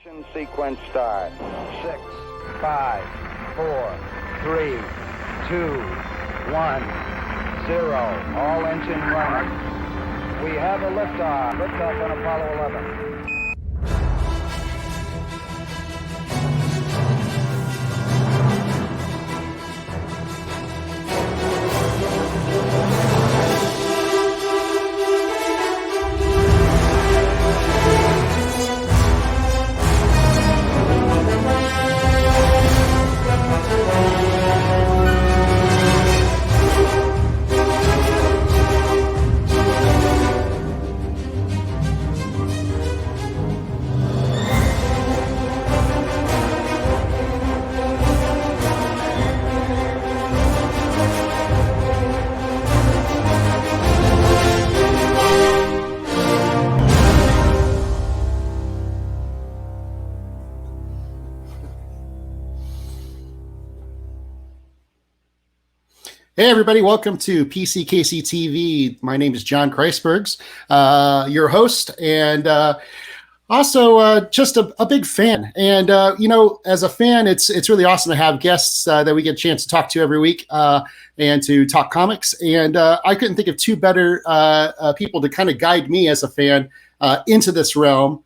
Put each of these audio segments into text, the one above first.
Ignition sequence start. 6, 5, 4, 3, 2, 1, 0. All engine running. We have a liftoff. Liftoff on Apollo 11. Hey, everybody. Welcome to PCKC TV. My name is John Kreicbergs, your host, and also just a big fan. And, as a fan, it's really awesome to have guests that we get a chance to talk to every week and to talk comics. And I couldn't think of two better people to kind of guide me as a fan into this realm.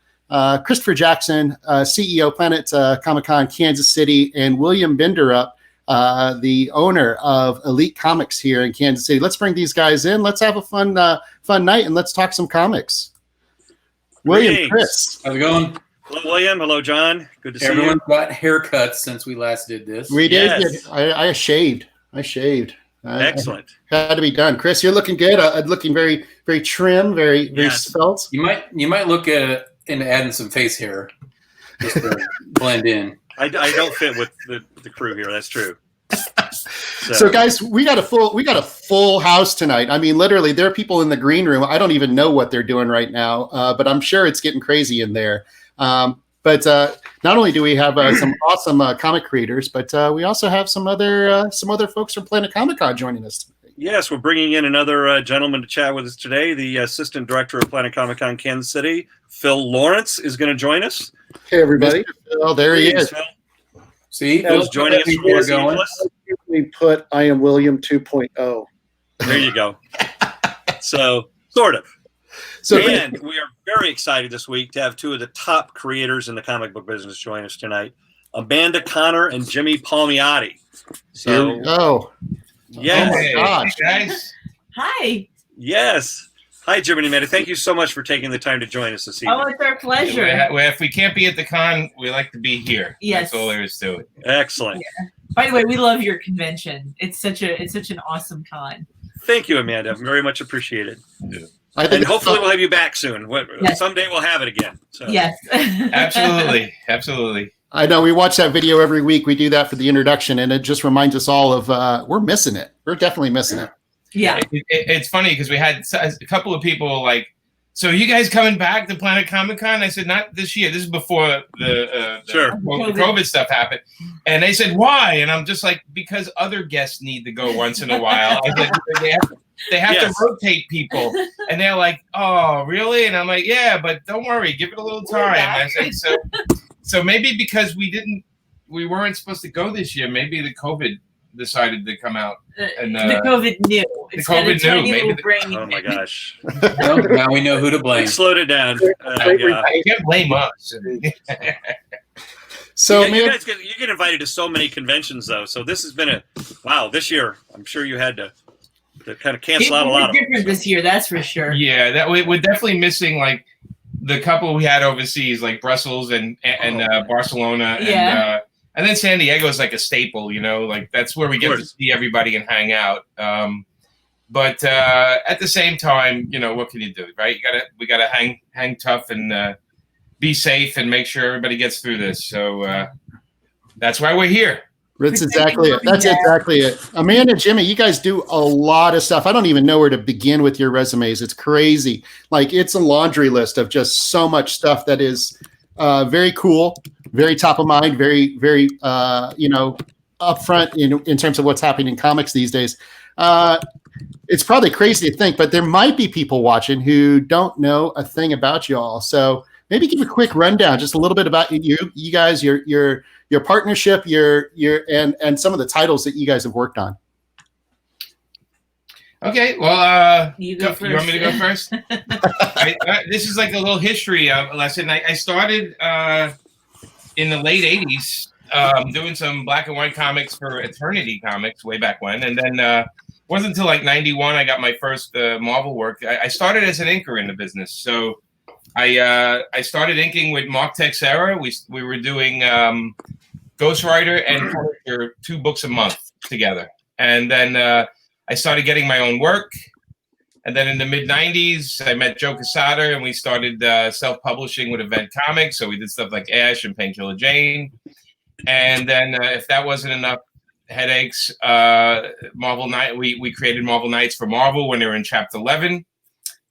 Christopher Jackson, CEO, Planet Comicon Kansas City, and William Binderup, the owner of Elite Comics here in Kansas City. Let's bring these guys in. Let's have a fun night, and let's talk some comics. William, Greetings. Chris. How's it going? Hello, William. Hello, John. Good to see you. Everyone's got haircuts since we last did this. We did. Yes. I shaved. Excellent. Had to be done. Chris, you're looking good. Looking very, very trim, very Yes. svelte. You might look at into adding some face hair just to blend in. I don't fit with the crew here. That's true. So guys, we got a full house tonight. I mean, literally, there are people in the green room. I don't even know what they're doing right now, but I'm sure it's getting crazy in there. But not only do we have some awesome comic creators, but we also have some other folks from Planet Comicon joining us tonight. Yes, we're bringing in another gentleman to chat with us today. The assistant director of Planet Comicon Kansas City, Phil Lawrence, is going to join us. Hey, everybody. Oh, there he is. Phil. See, Phil's joining us from Los Angeles. We put I Am William 2.0. There you go. So, sort of. And we are very excited this week to have two of the top creators in the comic book business join us tonight, Amanda Connor and Jimmy Palmiotti. So, yes. Oh my gosh. Hey guys. Hi. Yes. Hi, Jimmy and Amanda. Thank you so much for taking the time to join us this evening. Oh, it's our pleasure. If we can't be at the con, we like to be here. Yes. That's all there is to it. Excellent. Yeah. By the way, we love your convention. It's such an awesome con. Thank you, Amanda. Very much appreciated. Yeah. And hopefully we'll have you back soon. Yes. Someday we'll have it again. So. Yes. Absolutely. I know we watch that video every week. We do that for the introduction, and it just reminds us all of we're missing it. We're definitely missing it. Yeah. It's funny because we had a couple of people like, so you guys coming back to Planet Comicon? I said, not this year. This is before the COVID stuff happened. And they said, why? And I'm just like, because other guests need to go once in a while. I said, they have to rotate people. And they're like, oh, really? And I'm like, yeah, but don't worry. Give it a little time. I said, so maybe because we weren't supposed to go this year, maybe the COVID decided to come out. And the COVID knew. The COVID knew. Maybe oh my gosh. Well, now we know who to blame. Slowed it down. You can't blame us. So you guys you get invited to so many conventions though. So this has been this year. I'm sure you had to kind of cancel out a lot of them. Different this year, that's for sure. Yeah, that we're definitely missing like the couple we had overseas, like Brussels and Barcelona. Yeah. And then San Diego is like a staple, like that's where we get to see everybody and hang out. But at the same time, what can you do, right? We gotta hang tough and be safe and make sure everybody gets through this. So that's why we're here. That's exactly it. Amanda, Jimmy, you guys do a lot of stuff. I don't even know where to begin with your resumes. It's crazy. Like it's a laundry list of just so much stuff that is very cool, very top of mind, very, very, upfront in terms of what's happening in comics these days. It's probably crazy to think, but there might be people watching who don't know a thing about you all. So maybe give a quick rundown, just a little bit about you guys, your partnership, and some of the titles that you guys have worked on. Okay, well, You you want me to go first? This is like a little history lesson. I started in the late 80s doing some black and white comics for Eternity Comics way back when. And then it wasn't until like 91 I got my first Marvel work. I started as an inker in the business. So I started inking with Mark Texera. We were doing Ghost Rider and Punisher 2 books a month together. And then I started getting my own work. And then in the mid-90s, I met Joe Quesada, and we started self-publishing with Event Comics. So we did stuff like Ash and Painkiller Jane. And then if that wasn't enough headaches, Marvel Night, we created Marvel Nights for Marvel when they were in Chapter 11.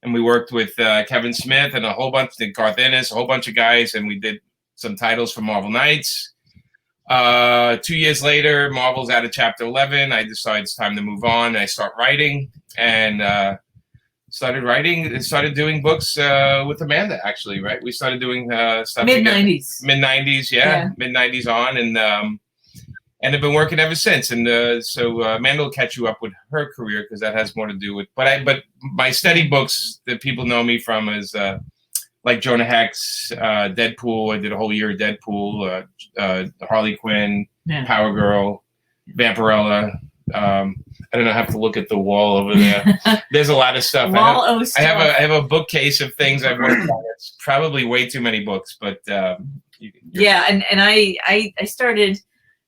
And we worked with Kevin Smith and a whole bunch of Garth Ennis, a whole bunch of guys, and we did some titles for Marvel Nights. 2 years later, Marvel's out of Chapter 11. I decided it's time to move on. I start writing and started doing books with Amanda, actually, right? We started doing stuff Mid-90s. Mid-90s, yeah. Mid-90s on, and I've been working ever since. And so Amanda will catch you up with her career because that has more to do with. But my steady books that people know me from is like Jonah Hex, Deadpool. I did a whole year of Deadpool, Harley Quinn, Power Girl, Vampirella. I don't know. I have to look at the wall over there. There's a lot of stuff. I have a bookcase of things I've worked on. It's probably way too many books, but yeah. And I started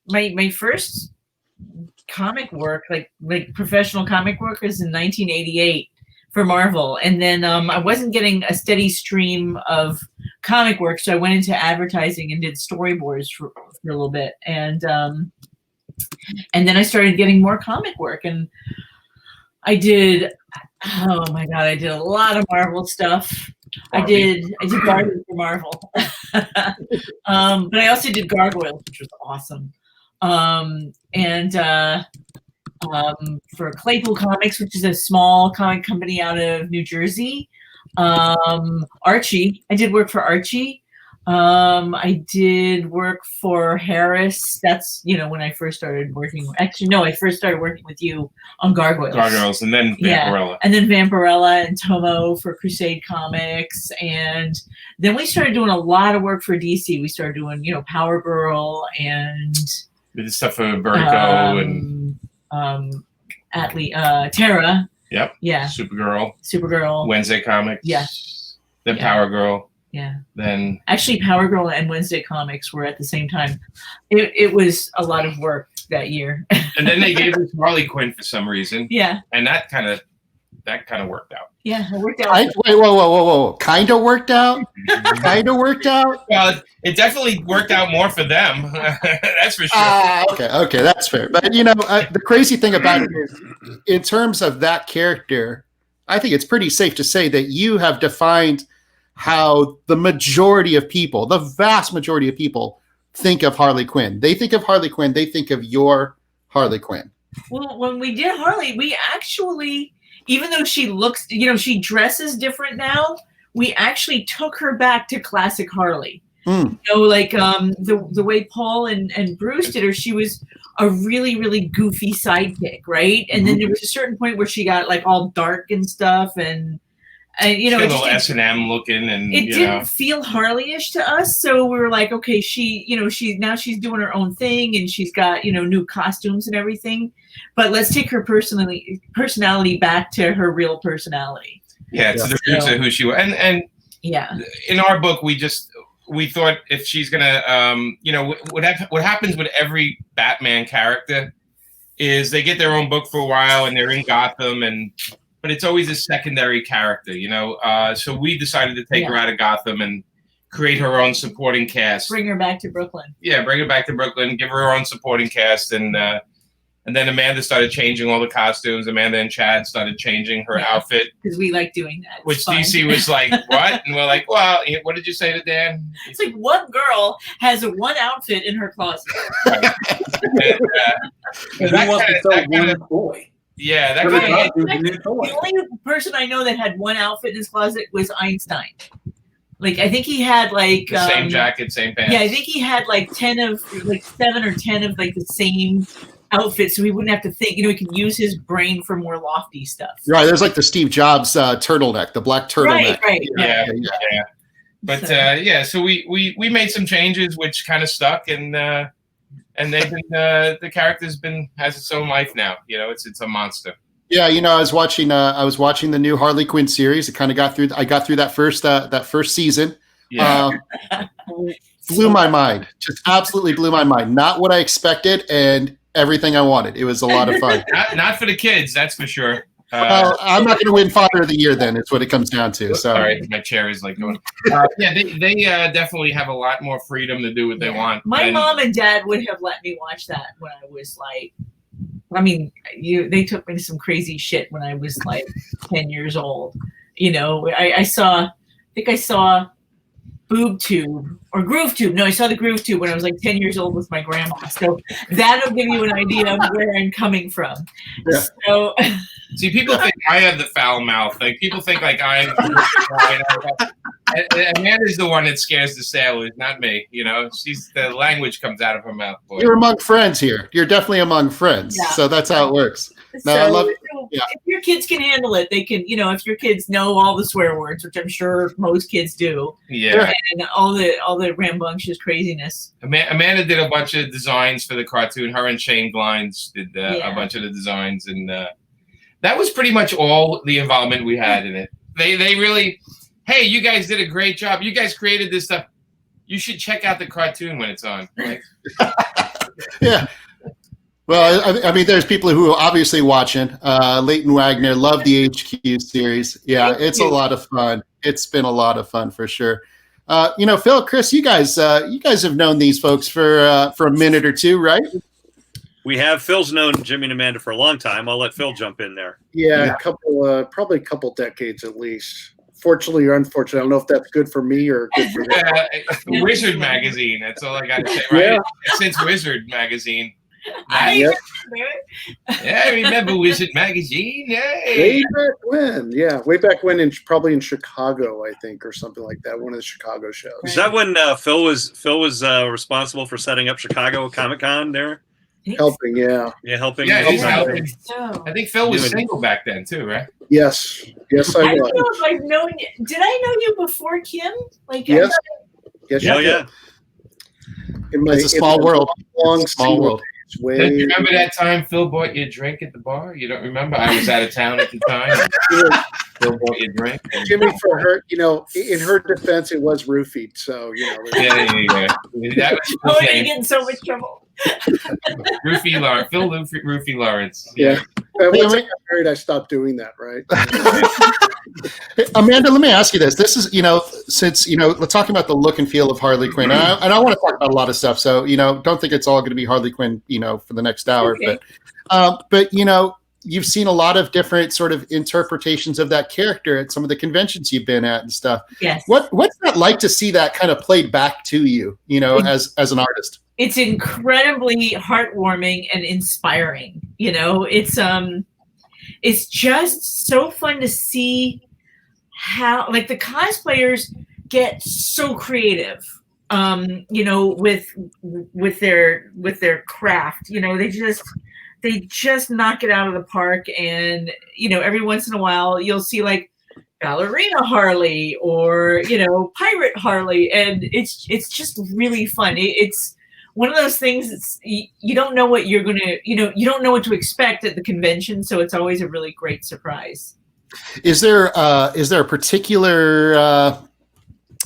my first comic work, like professional comic work, was in 1988 for Marvel, and then I wasn't getting a steady stream of comic work, so I went into advertising and did storyboards for a little bit, and then I started getting more comic work, and I did, oh my God, I did a lot of Marvel stuff. I did Barbie for Marvel. But I also did Gargoyles, which was awesome. For Claypool Comics, which is a small comic company out of New Jersey. Archie, I did work for Archie. I did work for Harris. That's, when I first started working. Actually, no, I first started working with you on Gargoyles. Gargoyles, and then Vampirella. Yeah, and then Vampirella and Tomo for Crusade Comics. And then we started doing a lot of work for DC. We started doing, Power Girl and... We did stuff for Vertigo and... Terra. Yep. Yeah. Supergirl. Wednesday Comics. Yeah. Then Power Girl. Yeah. Then actually, Power Girl and Wednesday Comics were at the same time. It was a lot of work that year. And then they gave us Harley Quinn for some reason. Yeah. And that kind of worked out. Yeah, it worked out. Wait, whoa. Kind of worked out? Kind of worked out? Well, it definitely worked out more for them. That's for sure. Okay, that's fair. But, the crazy thing about it is, in terms of that character, I think it's pretty safe to say that you have defined how the majority of people, the vast majority of people, think of Harley Quinn. They think of Harley Quinn. They think of your Harley Quinn. Well, when we did Harley, we actually... Even though she looks, she dresses different now, we actually took her back to classic Harley. The way Paul and Bruce did her, she was a really, really goofy sidekick, right? And then there was a certain point where she got like all dark and stuff, and a little S&M looking, and it didn't feel Harley-ish to us. So we were like, okay, she's doing her own thing, and she's got new costumes and everything. But let's take her personality back to her real personality. Yeah, to the roots of who she was. And yeah, in our book, we thought if she's gonna, what happens with every Batman character is they get their own book for a while and they're in Gotham, but it's always a secondary character, So we decided to take her out of Gotham and create her own supporting cast. Bring her back to Brooklyn. Yeah, bring her back to Brooklyn. Give her own supporting cast, and then Amanda started changing all the costumes. Amanda and Chad started changing her outfit. Because we like doing that. Which DC was like, what? And we're like, well, what did you say to Dan? It's like one girl has one outfit in her closet. Right. And who wants to sell one toy? Yeah, the only person I know that had one outfit in his closet was Einstein. Like I think he had like the same jacket, same pants. Yeah, I think he had like 7 or 10 of like the same outfits, so he wouldn't have to think. He could use his brain for more lofty stuff. Right. There's like the Steve Jobs turtleneck, the black turtleneck. Right. Yeah. But so we made some changes which kind of stuck, and they've been the character's has its own life now. It's a monster. Yeah, I was watching the new Harley Quinn series. It kind of I got through that first season. Yeah. Blew my mind. Just absolutely blew my mind. Not what I expected and everything I wanted. It was a lot of fun. Not for the kids, that's for sure. I'm not going to win Father of the Year then. It's what it comes down to. So. Sorry, my chair is like going. They definitely have a lot more freedom to do what they want. My mom and dad would have let me watch that when I was like, they took me to some crazy shit when I was like 10 years old. I think I saw Boob Tube or Groove Tube. No, I saw the Groove Tube when I was like 10 years old with my grandma. So that'll give you an idea of where I'm coming from. Yeah. So, see, people think I have the foul mouth. Like people think like I'm. Amanda's the one that scares the sailors, not me. The language comes out of her mouth. Boy. You're among friends here. You're definitely among friends. Yeah. So that's how it works. No, I love. If your kids can handle it, they can. If your kids know all the swear words, which I'm sure most kids do. Yeah. And all the rambunctious craziness. Amanda did a bunch of designs for the cartoon. Her and Shane Glines did a bunch of the designs, and that was pretty much all the involvement we had in it. They really. Hey, you guys did a great job. You guys created this stuff. You should check out the cartoon when it's on. Right? Yeah. Well, I mean, there's people who are obviously watching. Leighton Wagner, love the HQ series. Yeah, it's a lot of fun. It's been a lot of fun for sure. Phil, Chris, you guys have known these folks for a minute or two, right? We have. Phil's known Jimmy and Amanda for a long time. I'll let Phil jump in there. Yeah. Probably a couple decades at least. Fortunately or unfortunately, I don't know if that's good for me or good for you. Wizard magazine. That's all I got to say, right? Yeah. Since Wizard magazine. I remember Wizard magazine. Yay. Way back when, probably in Chicago, I think, or something like that. One of the Chicago shows. Is that when Phil was responsible for setting up Chicago Comic-Con there? Helping, yeah. Yeah, helping. Yeah, he's helping. I think Phil was single back then too, right? Yes, I was. I don't know if I've known you. Did I know you before Kim? Yes. Yeah. It's a small world. Small world. Do you remember that time Phil bought you a drink at the bar? You don't remember? I was out of town at the time. Phil bought you a drink. Jimmy, for her, in her defense, it was roofied. So, Yeah. That was getting in so much trouble. Phil Roofy Lawrence. Yeah. Once I got married, I stopped doing that, right? Amanda, let me ask you this. This is, since, we're talking about the look and feel of Harley Quinn, and I want to talk about a lot of stuff. So, don't think it's all going to be Harley Quinn, for the next hour. Okay. But you've seen a lot of different sort of interpretations of that character at some of the conventions you've been at and stuff. Yes. What's that like to see that kind of played back to you, as an artist? It's incredibly heartwarming and inspiring. It's just so fun to see how the cosplayers get so creative, with their craft. They just knock it out of the park. And, every once in a while you'll see like ballerina Harley or, pirate Harley. And it's just really fun. It's one of those things. You don't know what you're going to, you don't know what to expect at the convention. So it's always a really great surprise. Is there a particular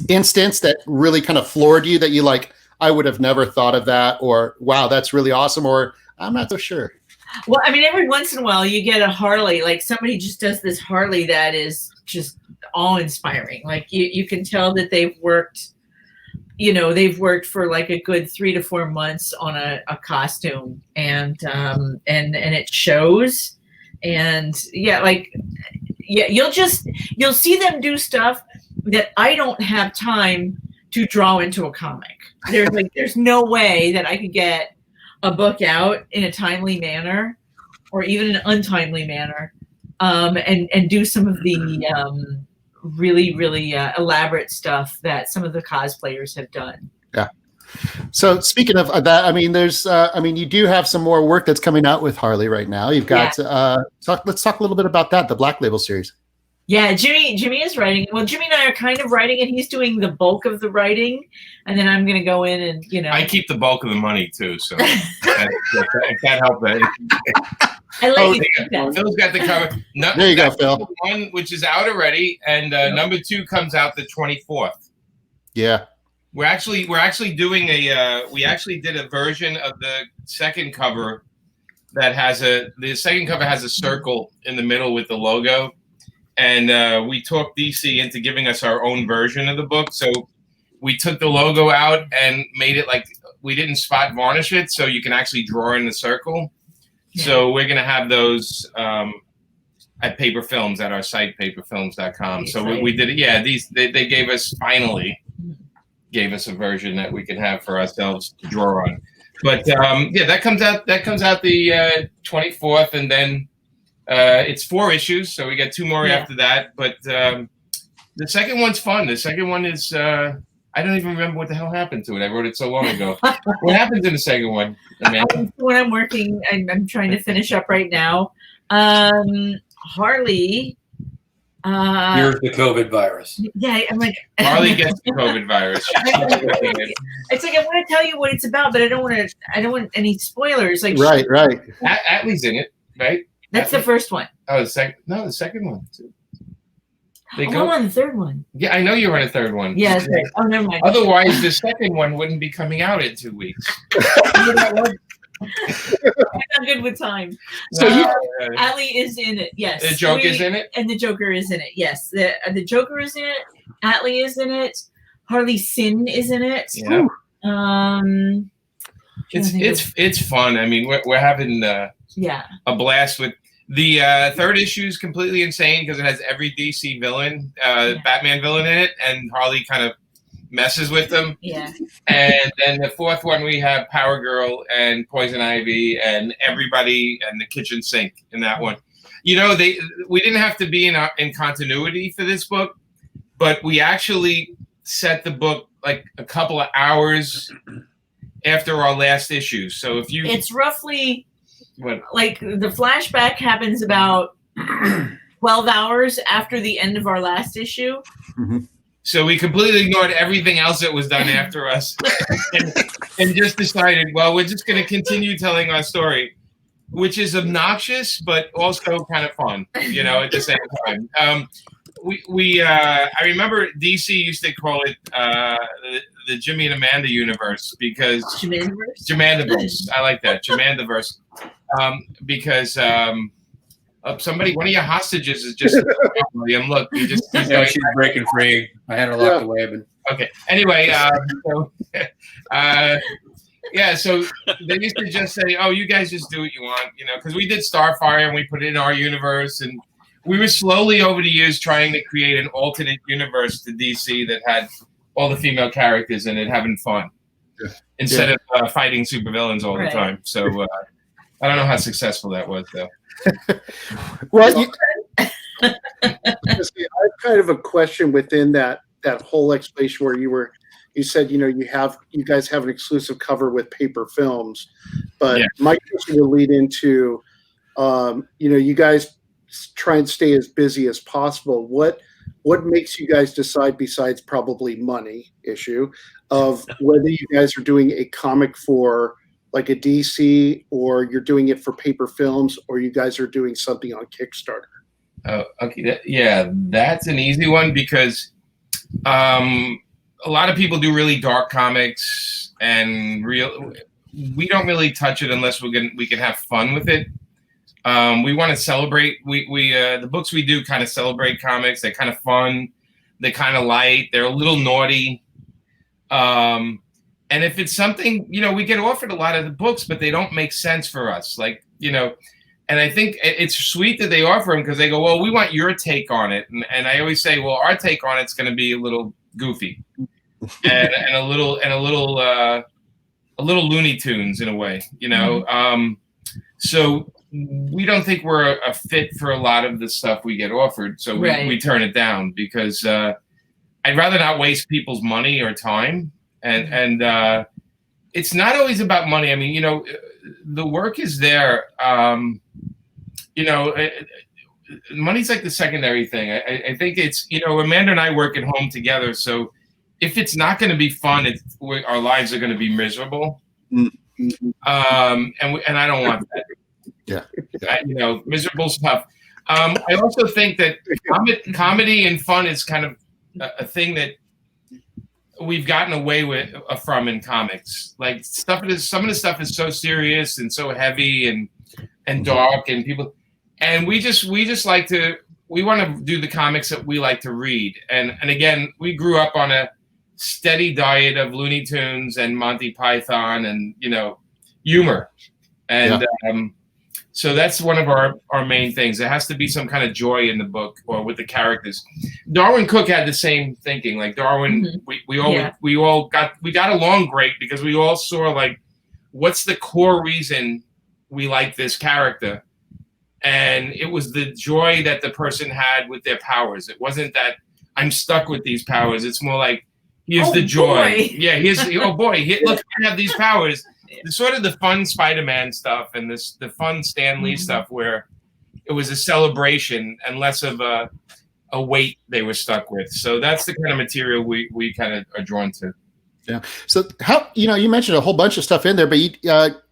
instance that really kind of floored you that you like, I would have never thought of that, or wow, that's really awesome, or I'm not so sure? Well, I mean, every once in a while you get a Harley, like somebody just does this Harley that is just awe-inspiring. Like you can tell that they've worked for like a good 3 to 4 months on a costume, and it shows. And you'll see them do stuff that I don't have time to draw into a comic. There's no way that I could get a book out in a timely manner, or even an untimely manner, and do some of the really, really elaborate stuff that some of the cosplayers have done. Yeah. So speaking of that, I mean, you do have some more work that's coming out with Harley right now. You've got, let's talk a little bit about that, the Black Label series. Yeah, Jimmy is writing. Well, Jimmy and I are kind of writing it. He's doing the bulk of the writing, and then I'm going to go in and, I keep the bulk of the money too, so I can't help that. I like Phil's got the cover. No, there you go, Phil. One which is out already, and number 2 comes out the 24th. Yeah. We're actually doing we actually did a version of the second cover that has the second cover has a circle in the middle with the logo. And we talked DC into giving us our own version of the book. So we took the logo out and made it like we didn't spot varnish it, so you can actually draw in the circle. Yeah. So we're going to have those at PaperFilms, at our site, paperfilms.com. So we did it. Yeah, they finally gave us a version that we can have for ourselves to draw on. But that comes out the 24th, and then it's 4 issues, so we got 2 more after that. But the second one's fun. The second one is I don't even remember what the hell happened to it. I wrote it so long ago. What happens in the second one? When I'm working, I'm trying to finish up right now. Harley. Here's the COVID virus. Yeah, I'm like Harley gets the COVID virus. It's like I want to tell you what it's about, but I don't want any spoilers. Like right. Atlee's in it, right? That's the first one. Oh, the second one too. I'm on the third one. Yeah, I know you're on a third one. Yeah. Okay. Oh, never mind. Otherwise, the second one wouldn't be coming out in 2 weeks. I'm not good with time. So Atlee is in it. Yes. The Joker is in it, and the Joker is in it. Yes. The Joker is in it. Atlee is in it. Harley Sin is in it. Yeah. It's fun. I mean, we're having a blast with the third issue is completely insane because it has every DC villain, Batman villain in it, and Harley kind of messes with them. Yeah. And then the fourth one we have Power Girl and Poison Ivy and everybody and the kitchen sink in that one. We didn't have to be in continuity for this book, but we actually set the book like a couple of hours after our last issue. So it's roughly like the flashback happens about 12 hours after the end of our last issue. Mm-hmm. So we completely ignored everything else that was done after us and just decided, well, we're just going to continue telling our story, which is obnoxious, but also kind of fun, at the same time. I remember DC used to call it the Jimmy and Amanda universe because Jamandiverse. I like that, Jamandiverse, because one of your hostages is just William. Look, she's breaking free. I had her locked away, but okay. Anyway, so they used to just say, "Oh, you guys just do what you want," because we did Starfire and we put it in our universe, and we were slowly over the years trying to create an alternate universe to DC that had all the female characters in it having fun instead of fighting supervillains all the time. So I don't know how successful that was, though. Well, I have kind of a question within that whole explanation where you said you guys have an exclusive cover with PaperFilms, but my question will lead into you guys try and stay as busy as possible. What makes you guys decide, besides probably money issue, of whether you guys are doing a comic for like a DC or you're doing it for PaperFilms or you guys are doing something on Kickstarter? Oh, okay. That's an easy one because a lot of people do really dark comics and we don't really touch it unless we can have fun with it. We want to celebrate. The books we do kind of celebrate comics. They're kind of fun. They're kind of light. They're a little naughty. And if it's something, we get offered a lot of the books, but they don't make sense for us. And I think it's sweet that they offer them because they go, well, we want your take on it. And I always say, well, our take on it's going to be a little goofy and a little Looney Tunes in a way, So we don't think we're a fit for a lot of the stuff we get offered, so we turn it down because I'd rather not waste people's money or time, and it's not always about money. I mean, you know, the work is there. You know, money's like the secondary thing. I think it's, you know, Amanda and I work at home together, so if it's not going to be fun, our lives are going to be miserable. And I don't want that. Yeah. You know, miserable stuff. I also think that comedy and fun is kind of a thing that we've gotten away from in comics. Like some of the stuff is so serious and so heavy and dark, and we just like to. We want to do the comics that we like to read, and again, we grew up on a steady diet of Looney Tunes and Monty Python and, you know, humor, and so that's one of our main things. There has to be some kind of joy in the book or with the characters. Darwyn Cooke had the same thinking. Like Darwyn, we got along great because we all saw like what's the core reason we like this character, and it was the joy that the person had with their powers. It wasn't that I'm stuck with these powers. It's more like here's the joy. Boy. Yeah, look, I have these powers. The sort of the fun Spider-Man stuff and the fun Stan Lee stuff where it was a celebration and less of a weight they were stuck with. So that's the kind of material we kind of are drawn to. Yeah. So how, you know, you mentioned a whole bunch of stuff in there, but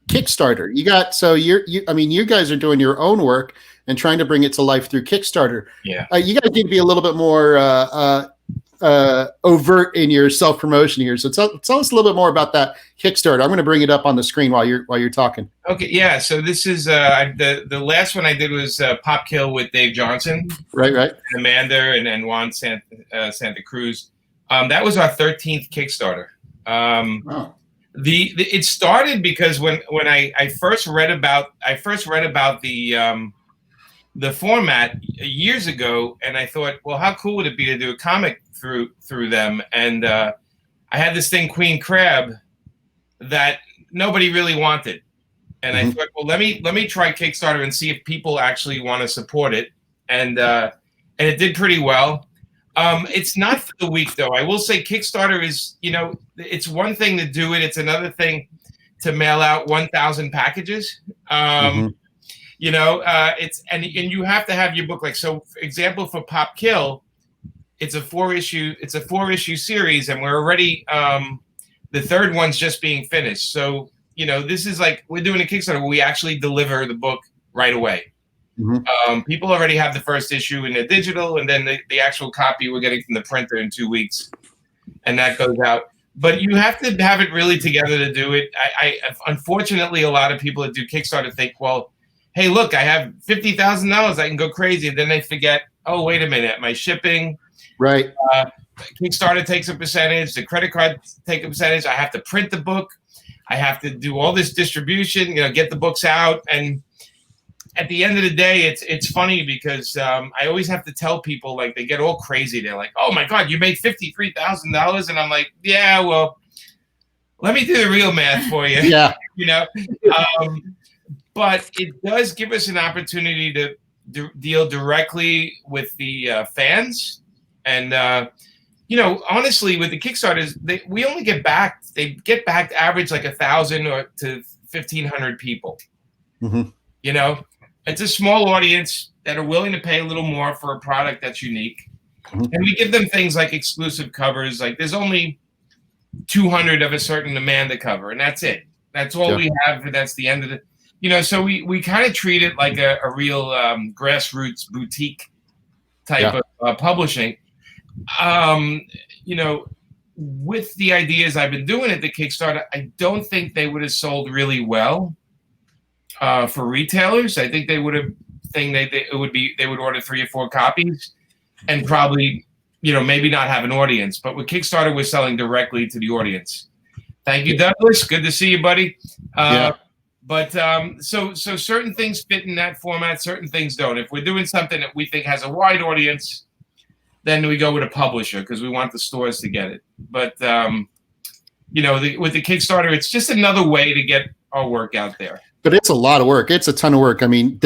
Kickstarter, you guys are doing your own work and trying to bring it to life through Kickstarter. Yeah. You guys need to be a little bit more overt in your self-promotion here. So tell us a little bit more about that Kickstarter. I'm going to bring it up on the screen while you're talking. Okay. Yeah. So this is the last one I did was Pop Kill with Dave Johnson. Right. And Amanda and Juan Santa Cruz. That was our 13th Kickstarter. It started because when I first read about the format years ago, and I thought, well, how cool would it be to do a comic through them? And I had this thing, Queen Crab, that nobody really wanted, and I thought, well, let me try Kickstarter and see if people actually want to support it, and it did pretty well. It's not for the weak, though. I will say Kickstarter is, you know, it's one thing to do it. It's another thing to mail out 1,000 packages. You know, and you have to have your book. Like, so for example, for Pop Kill, it's a 4-issue series, and we're already, the third one's just being finished. So, you know, this is like, we're doing a Kickstarter where we actually deliver the book right away. People already have the first issue in their digital, and then the actual copy we're getting from the printer in 2 weeks, and that goes out. But you have to have it really together to do it. I unfortunately, a lot of people that do Kickstarter think, well, hey, look, I have $50,000, I can go crazy. And then they forget, oh, wait a minute, my shipping. Right. Kickstarter takes a percentage, the credit card take a percentage. I have to print the book. I have to do all this distribution, you know, get the books out. And at the end of the day, it's funny because I always have to tell people, like, they get all crazy. They're like, oh my God, you made $53,000. And I'm like, yeah, well, let me do the real math for you. Yeah. You know, but it does give us an opportunity to deal directly with the fans. And, you know, honestly, with the Kickstarters, we only get back, they get back average like 1,000 or to 1,500 people. You know, it's a small audience that are willing to pay a little more for a product that's unique. And we give them things like exclusive covers. Like, there's only 200 of a certain Amanda cover, and that's it. That's all we have. That's the end of it. You know, so we kind of treat it like a real grassroots boutique type of publishing. You know, with the ideas I've been doing at the Kickstarter, I don't think they would have sold really well for retailers. I think they would have they would order 3 or 4 copies and probably, you know, maybe not have an audience. But with Kickstarter, we're selling directly to the audience. Thank you, Douglas. Good to see you, buddy. But so certain things fit in that format, certain things don't. If we're doing something that we think has a wide audience, then we go with a publisher because we want the stores to get it. But you know, with the Kickstarter, it's just another way to get our work out there. But it's a lot of work. It's a ton of work. I mean,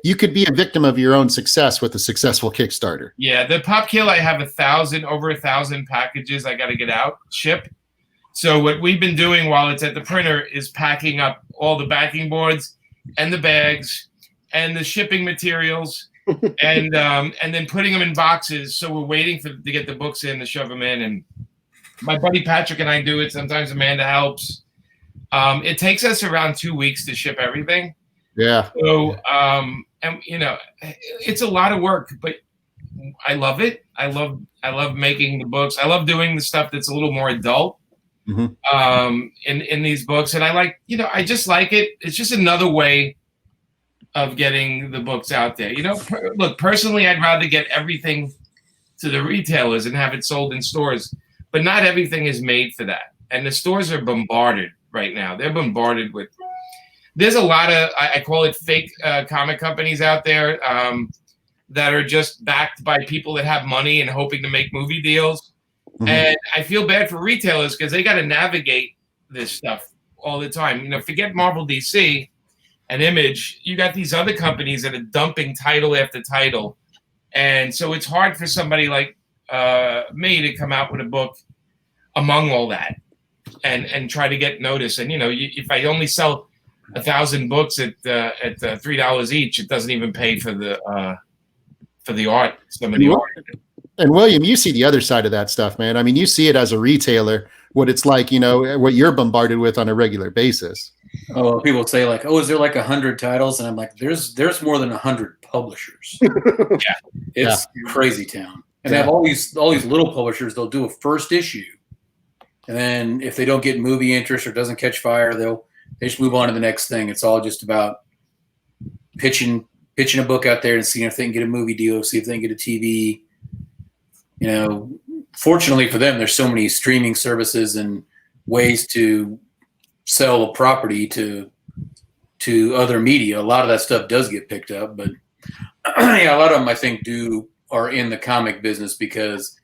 you could be a victim of your own success with a successful Kickstarter. Yeah, the Pop Kill, I have over 1,000 packages I got to get out, ship. So what we've been doing while it's at the printer is packing up all the backing boards and the bags and the shipping materials and then putting them in boxes. So we're waiting to get the books in to shove them in. And my buddy Patrick and I do it. Sometimes Amanda helps. It takes us around 2 weeks to ship everything. Yeah. So, and it's a lot of work, but I love it. I love making the books. I love doing the stuff that's a little more adult. Mm-hmm. In these books, and I just like it. It's just another way of getting the books out there. Look, personally, I'd rather get everything to the retailers and have it sold in stores, but not everything is made for that. And the stores are bombarded right now. They're bombarded with. There's a lot of I call it fake comic companies out there that are just backed by people that have money and hoping to make movie deals. Mm-hmm. And I feel bad for retailers because they got to navigate this stuff all the time. Forget Marvel, DC, and Image. You got these other companies that are dumping title after title. And so it's hard for somebody like me to come out with a book among all that and try to get noticed. And, if I only sell 1,000 books at $3 each, it doesn't even pay for the art, some of the art. And William, you see the other side of that stuff, man. I mean, you see it as a retailer, what it's like, what you're bombarded with on a regular basis. Oh, people say like, "Oh, is there like 100 titles?" And I'm like, "There's more than 100 publishers." Yeah, it's crazy town. And they have all these little publishers. They'll do a first issue, and then if they don't get movie interest or doesn't catch fire, they just move on to the next thing. It's all just about pitching a book out there and seeing if they can get a movie deal, see if they can get a TV. Fortunately for them, there's so many streaming services and ways to sell a property to other media. A lot of that stuff does get picked up, but a lot of them I think are in the comic business because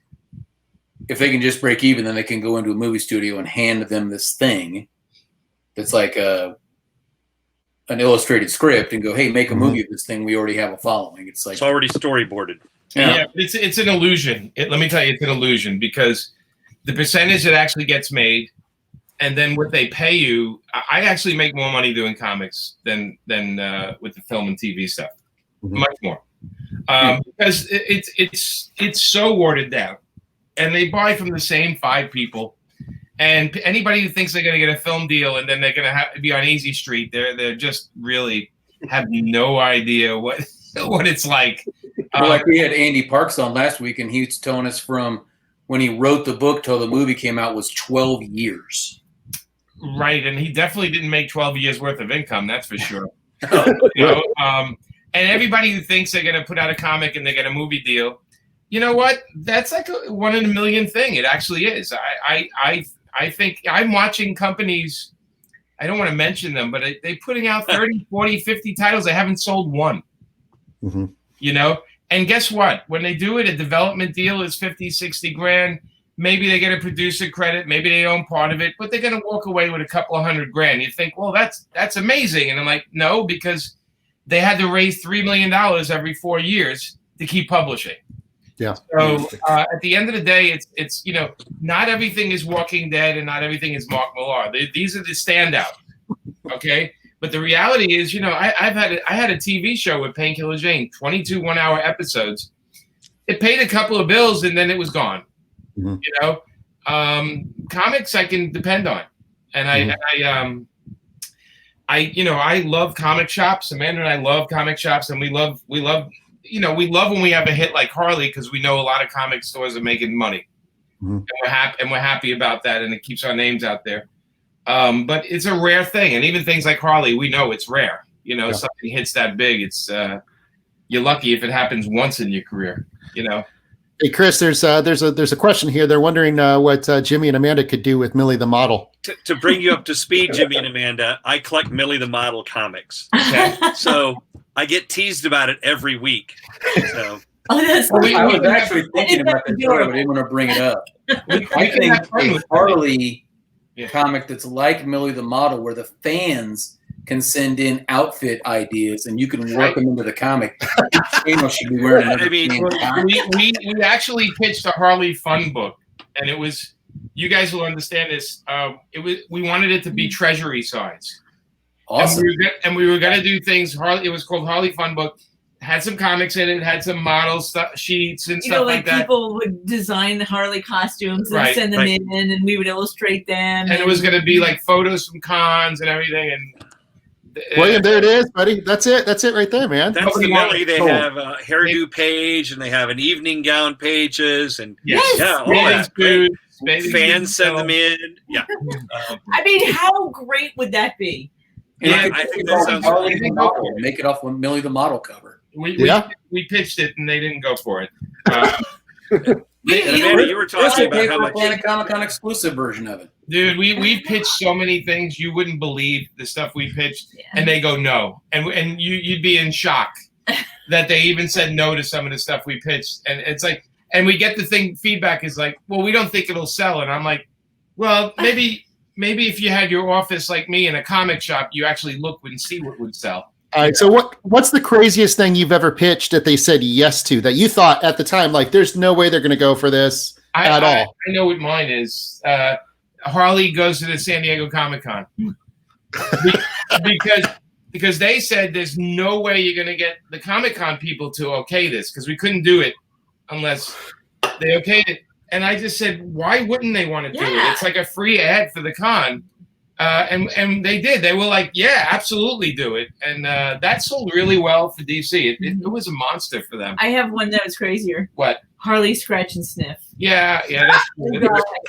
if they can just break even, then they can go into a movie studio and hand them this thing that's like an illustrated script and go, "Hey, make a movie of this thing. We already have a following." It's already storyboarded. Yeah, it's an illusion. Let me tell you, it's an illusion because the percentage that actually gets made, and then what they pay you. I actually make more money doing comics than with the film and TV stuff, much more, because it's so watered down, and they buy from the same 5 people, and anybody who thinks they're going to get a film deal and then they're going to be on Easy Street, they're just really have no idea what it's like. Like we had Andy Parks on last week, and he was telling us from when he wrote the book till the movie came out was 12 years. Right, and he definitely didn't make 12 years worth of income, that's for sure. And everybody who thinks they're going to put out a comic and they get a movie deal, you know what? That's like a 1 in a million thing. It actually is. I think I'm watching companies, I don't want to mention them, but they're putting out 30, 40, 50 titles. They haven't sold one. Mm-hmm. And guess what? When they do it, a development deal is 50, 60 grand. Maybe they get a producer credit. Maybe they own part of it, but they're going to walk away with a couple of $100 grand. You think, well, that's amazing. And I'm like, no, because they had to raise $3 million every 4 years to keep publishing. Yeah. So at the end of the day, it's not everything is Walking Dead and not everything is Mark Millar. These are the standouts. Okay. But the reality is, I had a TV show with Painkiller Jane, 22 one-hour episodes. It paid a couple of bills and then it was gone. Mm-hmm. Comics I can depend on, and I love comic shops. Amanda and I love comic shops, and we love when we have a hit like Harley because we know a lot of comic stores are making money, mm-hmm. and we're happy about that, and it keeps our names out there. But it's a rare thing, and even things like Harley, we know it's rare. Something hits that big, it's you're lucky if it happens once in your career. Hey Chris, there's a question here. They're wondering what Jimmy and Amanda could do with Millie the Model. To bring you up to speed, Jimmy and Amanda, I collect Millie the Model comics. Okay, so I get teased about it every week. So. I was actually thinking about that story, but I didn't want to bring it up. I think a Harley comic that's like Millie the Model, where the fans can send in outfit ideas, and you can work them into the comic. Each should be wearing another we actually pitched a Harley Fun book, and it was, you guys will understand this. We wanted it to be treasury size. Awesome. And we were gonna do things. It was called Harley Fun book. Had some comics in it. Had some model sheets and stuff like that. People would design the Harley costumes and send them in, and we would illustrate them. And it was gonna be like photos from cons and everything. And William, there it is, buddy. That's it. That's it right there, man. That's the Millie. They have a hairdo page, and they have an evening gown pages, and fans send them in. Yeah. I mean, how great would that be? Yeah, I think that sounds great. Make it off with Millie the model cover. We pitched it, and they didn't go for it. Amanda, you were talking about how much Planet Comic-Con exclusive version of it. Dude, we pitched so many things you wouldn't believe the stuff we pitched, and they go no, and you'd be in shock that they even said no to some of the stuff we pitched, and it's like, and we get the feedback is like, well, we don't think it'll sell, and I'm like, well, maybe if you had your office like me in a comic shop, you actually look and see what would sell. All right. So what's the craziest thing you've ever pitched that they said yes to, that you thought at the time, like, there's no way they're going to go for this at all? I know what mine is. Harley goes to the San Diego Comic-Con because they said there's no way you're going to get the Comic-Con people to okay this, because we couldn't do it unless they okayed it. And I just said, why wouldn't they want to do it? It's like a free ad for the con. And they did. They were like, yeah, absolutely do it. And that sold really well for DC. It was a monster for them. I have one that was crazier. What? Harley Scratch and Sniff. Yeah. That's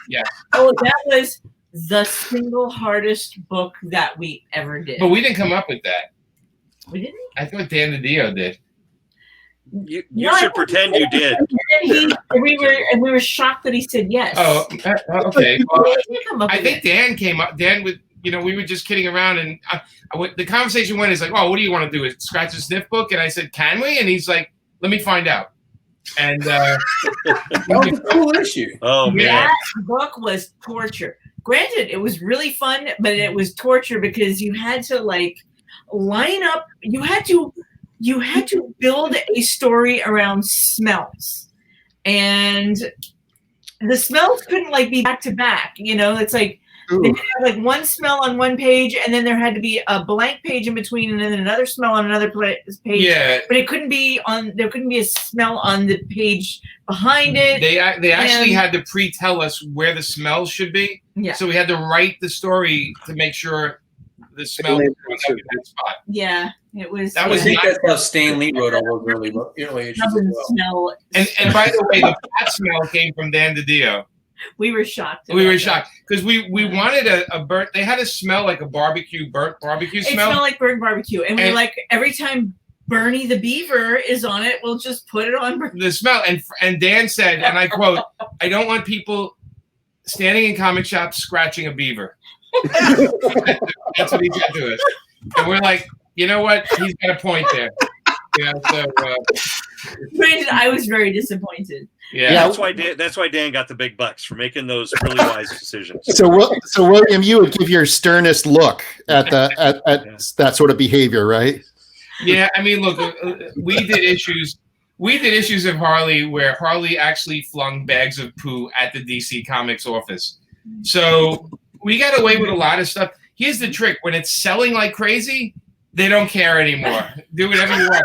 yeah. Oh, that was the single hardest book that we ever did. But we didn't come up with that. We didn't? I thought Dan DiDio did. You should pretend you did. And we were shocked that he said yes. Oh, okay. Well, I think with Dan came up. Dan with we were just kidding around, and the conversation went is like, oh, what do you want to do? A Scratch and Sniff book? And I said, can we? And he's like, let me find out. And that was a cool issue. Oh man, that book was torture. Granted, it was really fun, but it was torture because you had to like line up. You had to build a story around smells, and the smells couldn't like be back to back. It's like they had like one smell on one page, and then there had to be a blank page in between, and then another smell on another page. Yeah, but it couldn't be on. There couldn't be a smell on the page behind it. They actually had to pre-tell us where the smells should be. Yeah. So we had to write the story to make sure the smell was in that spot. Yeah, it was. That was. I think that's how Stan Lee wrote all those early issues as well. And by the way, the fat smell came from Dan DiDio. We were shocked. We were shocked because we wanted a burnt. They had to smell like a burnt barbecue smell. It smelled like burnt barbecue, and we're like, every time Bernie the Beaver is on it, we'll just put it on. The smell, and Dan said, and I quote, "I don't want people standing in comic shops scratching a beaver." That's what he said to us, and we're like, you know what? He's got a point there. Granted, I was very disappointed. Yeah, that's why Dan got the big bucks for making those really wise decisions. So William, you would give your sternest look at that sort of behavior, right? Yeah, I mean, look, we did issues of Harley where Harley actually flung bags of poo at the DC Comics office. So we got away with a lot of stuff. Here's the trick: when it's selling like crazy, they don't care anymore. Do whatever you want.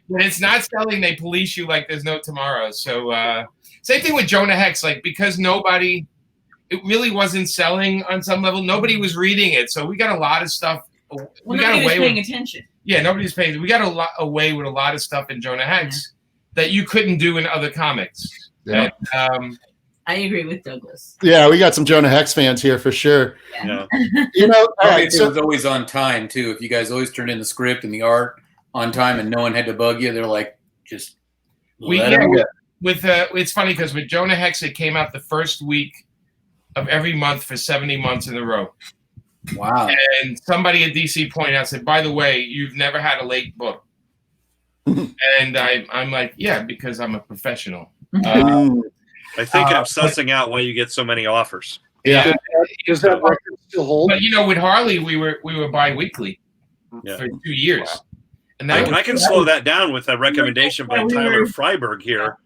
When it's not selling, they police you like there's no tomorrow. So same thing with Jonah Hex. Like, because it really wasn't selling on some level. Nobody was reading it. So we got a lot of stuff. Nobody was paying attention. Yeah, nobody's paying. We got away with a lot of stuff in Jonah Hex that you couldn't do in other comics. Yeah. And, I agree with Douglas. Yeah, we got some Jonah Hex fans here for sure. Yeah. All right, it was always on time too. If you guys always turned in the script and the art on time and no one had to bug you, they're like, just it's funny because with Jonah Hex, it came out the first week of every month for 70 months in a row. Wow. And somebody at DC pointed out, said, by the way, you've never had a late book. And I'm like, yeah, because I'm a professional. I think I'm sussing out why you get so many offers. Yeah. Does that record still hold? But with Harley, we were bi-weekly. for 2 years. Wow. And I can slow that down with a recommendation by Tyler Freiberg here.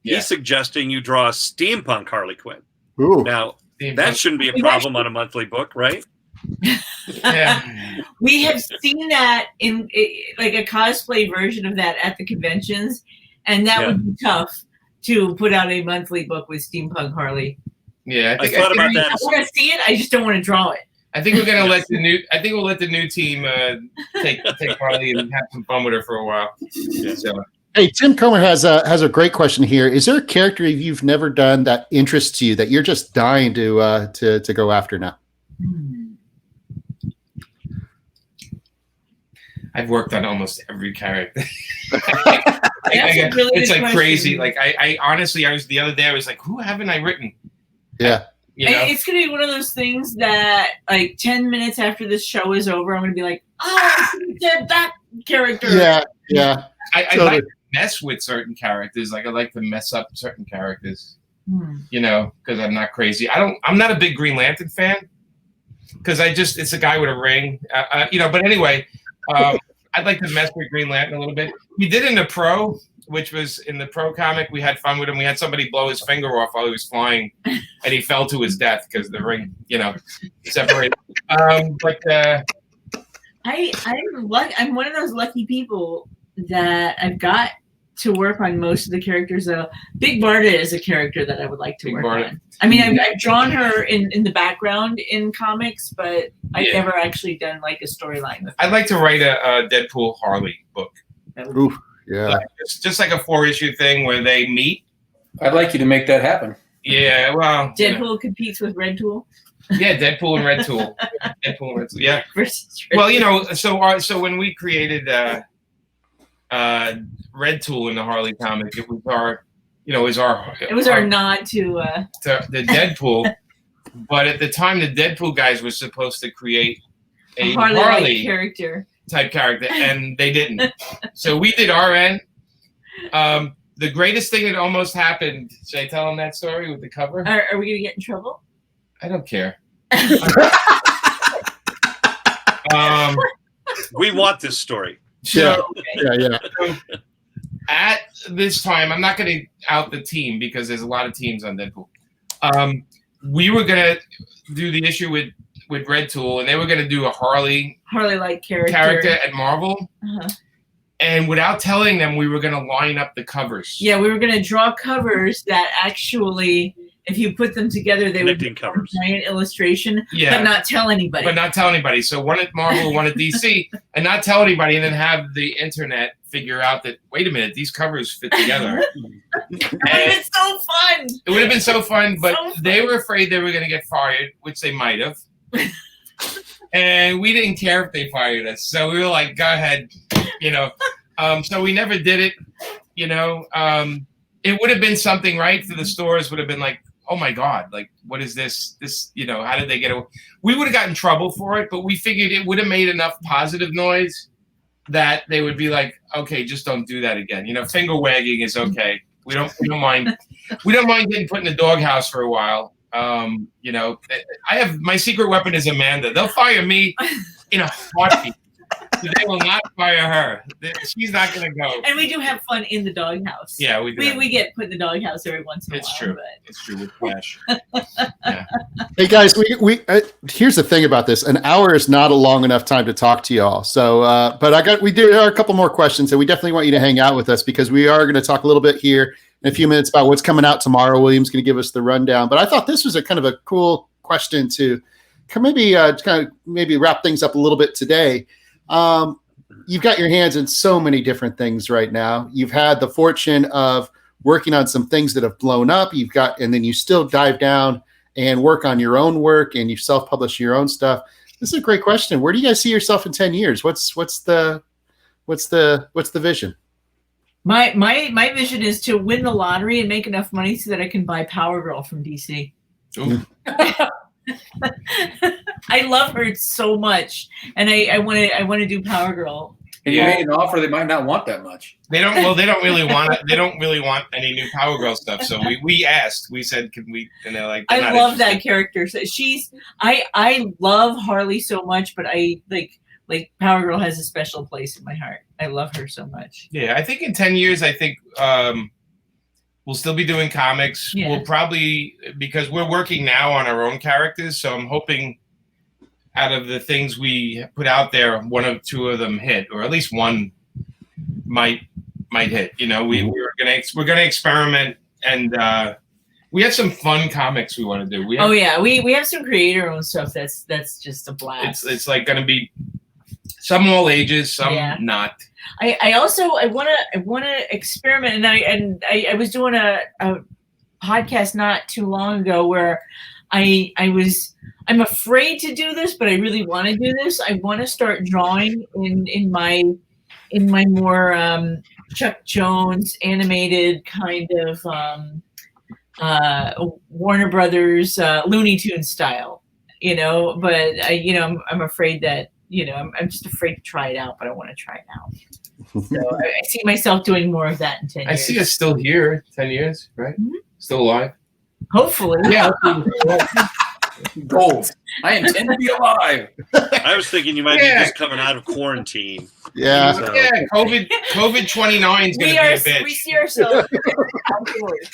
Yeah. He's suggesting you draw a steampunk Harley Quinn. Ooh. Now, that shouldn't be a problem on a monthly book, right? Yeah. We have seen that in like a cosplay version of that at the conventions, and that would be tough to put out a monthly book with steampunk Harley. Yeah, I thought about that. I want to see it. I just don't want to draw it. I think we're gonna let the new. I think we'll let the new team take Harley and have some fun with her for a while. Yeah. So. Hey, Tim Comer has a great question here. Is there a character you've never done that interests you that you're just dying to go after now? I've worked on almost every character. Really it's like question. Crazy. Like I honestly, the other day I was like, who haven't I written? Yeah. You know? It's gonna be one of those things that like 10 minutes after this show is over, I'm gonna be like, oh, you did that character. Yeah. I like to mess with certain characters. Like I like to mess up certain characters. You know, because I'm not crazy. I'm not a big Green Lantern fan because it's a guy with a ring. You know, but anyway, I'd like to mess with Green Lantern a little bit. We did in the Pro, which was in the Pro comic. We had fun with him. We had somebody blow his finger off while he was flying, and he fell to his death because the ring, you know, separated. I'm one of those lucky people that I've got to work on most of the characters. Big Barda is a character that I would like to work on. I mean, I've drawn her in the background in comics, but I've never actually done like a storyline with her. I'd like to write a Deadpool Harley book. Ooh, yeah. Like, it's just like a 4-issue thing where they meet. I'd like you to make that happen. Yeah, well, Deadpool competes with Red Tool. Yeah, Deadpool and Red Tool. Deadpool and Red Tool. Yeah. Versus Red Well, you know, so when we created Red Tool in the Harley comic, it was our nod to the Deadpool. But at the time, the Deadpool guys were supposed to create a Harley character type character, and they didn't. So we did our end. The greatest thing that almost happened. Should I tell them that story with the cover? Are we gonna get in trouble? I don't care. We want this story. So, Yeah. So at this time, I'm not going to out the team because there's a lot of teams on Deadpool. We were going to do the issue with Red Tool, and they were going to do a Harley-like character at Marvel. And without telling them, we were going to line up the covers. Yeah, we were going to draw covers that actually, if you put them together, they would be a giant illustration, but not tell anybody. So one at Marvel, one at DC, and not tell anybody, and then have the internet figure out that, wait a minute, these covers fit together. It would have been so fun. It would have been so fun, but they were afraid they were going to get fired, which they might have. And we didn't care if they fired us. So we were like, go ahead, you know. So we never did it, you know. It would have been something, right? For the stores would have been like, oh my God, like, what is this? This, you know, how did they get away? We would have gotten in trouble for it, but we figured it would have made enough positive noise that they would be like, okay, just don't do that again. You know, finger wagging is okay. We don't mind. We don't mind getting put in the doghouse for a while. You know, my secret weapon is Amanda. They'll fire me in a heartbeat. They will not fire her. She's not going to go. And we do have fun in the doghouse. Yeah, we do. We get put in the doghouse every once in a while. It's true. But... It's true with Flash. Yeah. Hey guys, we here's the thing about this: an hour is not a long enough time to talk to y'all. So, but we do have a couple more questions, and we definitely want you to hang out with us because we are going to talk a little bit here in a few minutes about what's coming out tomorrow. William's going to give us the rundown, but I thought this was a kind of a cool question to maybe wrap things up a little bit today. You've got your hands in so many different things right now. You've had the fortune of working on some things that have blown up. And then you still dive down and work on your own work, and you self-publish your own stuff. This is a great question. Where do you guys see yourself in 10 years? What's the vision? My vision is to win the lottery and make enough money so that I can buy Power Girl from DC. I love her so much, and I want to do Power Girl. And you made an offer they might not want that much. They don't really want it. They don't really want any new Power Girl stuff. So we asked. We said, "Can we?" And they're like, I love that character. So I love Harley so much, but like Power Girl has a special place in my heart. I love her so much. Yeah, I think in 10 years, I think we'll still be doing comics. Yeah. We'll probably, because we're working now on our own characters, so I'm hoping out of the things we put out there, one or two of them hit, or at least one might hit. You know, we're gonna experiment, and we have some fun comics we want to do. We have some creator-owned stuff that's just a blast. It's like gonna be some all ages, some not. I want to experiment, and I was doing a podcast not too long ago where I'm afraid to do this, but I really want to do this. I want to start drawing in my more Chuck Jones animated kind of Warner Brothers Looney Tunes style, you know. But I'm afraid that I'm just afraid to try it out, but I want to try it out. So I see myself doing more of that in 10 years. I see us still here 10 years, right? Mm-hmm. Still alive. Hopefully. Yeah. Goals. I intend to be alive. I was thinking you might be just coming out of quarantine. Yeah. So. Yeah. COVID 29 is going to be a bitch. We see ourselves outdoors.